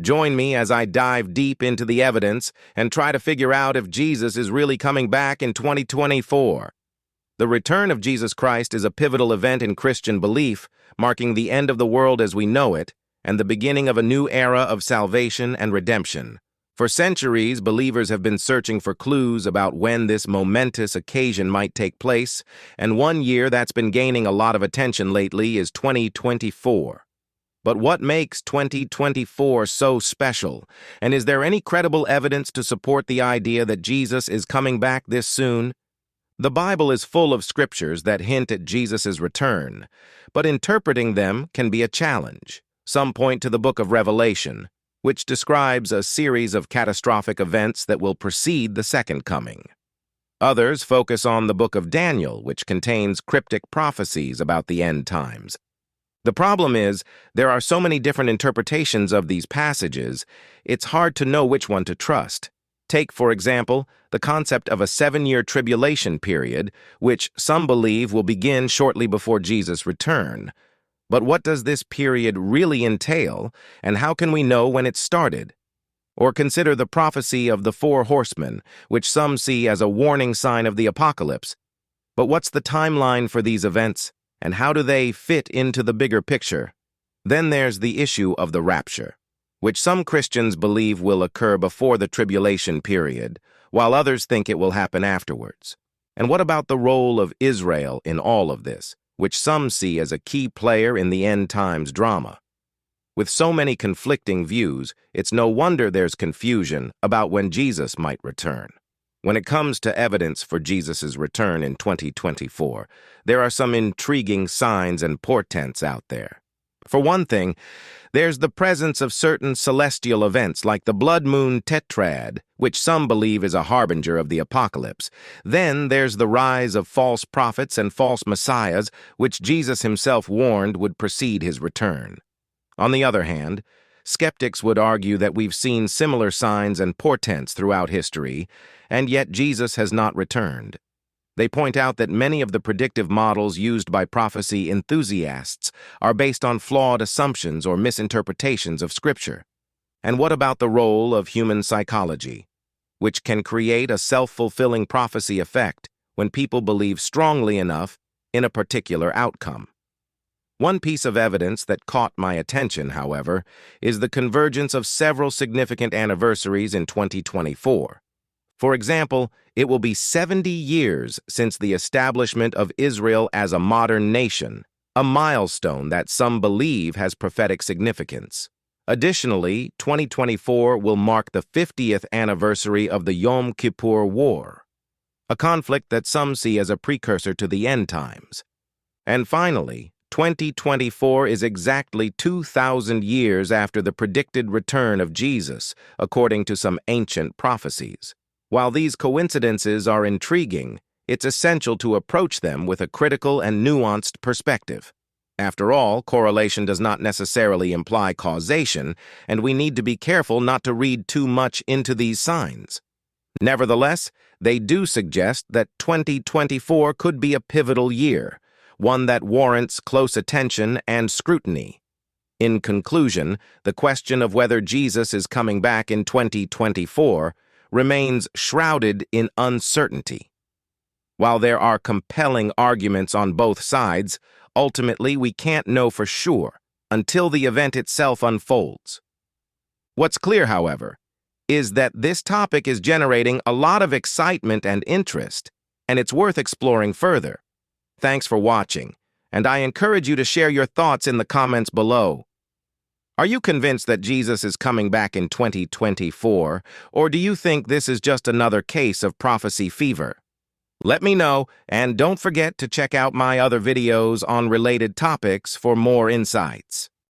Join me as I dive deep into the evidence and try to figure out if Jesus is really coming back in 2024. The return of Jesus Christ is a pivotal event in Christian belief, marking the end of the world as we know it and the beginning of a new era of salvation and redemption. For centuries, believers have been searching for clues about when this momentous occasion might take place, and one year that's been gaining a lot of attention lately is 2024. But what makes 2024 so special? And is there any credible evidence to support the idea that Jesus is coming back this soon? The Bible is full of scriptures that hint at Jesus' return, but interpreting them can be a challenge. Some point to the book of Revelation, which describes a series of catastrophic events that will precede the second coming. Others focus on the book of Daniel, which contains cryptic prophecies about the end times. The problem is, there are so many different interpretations of these passages, it's hard to know which one to trust. Take, for example, the concept of a 7-year tribulation period, which some believe will begin shortly before Jesus' return. But what does this period really entail, and how can we know when it started? Or consider the prophecy of the 4 horsemen, which some see as a warning sign of the apocalypse. But what's the timeline for these events, and how do they fit into the bigger picture? Then there's the issue of the rapture, which some Christians believe will occur before the tribulation period, while others think it will happen afterwards. And what about the role of Israel in all of this, which some see as a key player in the end times drama? With so many conflicting views, it's no wonder there's confusion about when Jesus might return. When it comes to evidence for Jesus' return in 2024, there are some intriguing signs and portents out there. For one thing, there's the presence of certain celestial events like the blood moon tetrad, which some believe is a harbinger of the apocalypse. Then there's the rise of false prophets and false messiahs, which Jesus himself warned would precede his return. On the other hand, skeptics would argue that we've seen similar signs and portents throughout history, and yet Jesus has not returned. They point out that many of the predictive models used by prophecy enthusiasts are based on flawed assumptions or misinterpretations of Scripture. And what about the role of human psychology, which can create a self-fulfilling prophecy effect when people believe strongly enough in a particular outcome? One piece of evidence that caught my attention, however, is the convergence of several significant anniversaries in 2024. For example, it will be 70 years since the establishment of Israel as a modern nation, a milestone that some believe has prophetic significance. Additionally, 2024 will mark the 50th anniversary of the Yom Kippur War, a conflict that some see as a precursor to the end times. And finally, 2024 is exactly 2,000 years after the predicted return of Jesus, according to some ancient prophecies. While these coincidences are intriguing, it's essential to approach them with a critical and nuanced perspective. After all, correlation does not necessarily imply causation, and we need to be careful not to read too much into these signs. Nevertheless, they do suggest that 2024 could be a pivotal year, one that warrants close attention and scrutiny. In conclusion, the question of whether Jesus is coming back in 2024 remains shrouded in uncertainty. While there are compelling arguments on both sides, ultimately we can't know for sure until the event itself unfolds. What's clear, however, is that this topic is generating a lot of excitement and interest, and it's worth exploring further. Thanks for watching, and I encourage you to share your thoughts in the comments below. Are you convinced that Jesus is coming back in 2024, or do you think this is just another case of prophecy fever? Let me know, and don't forget to check out my other videos on related topics for more insights.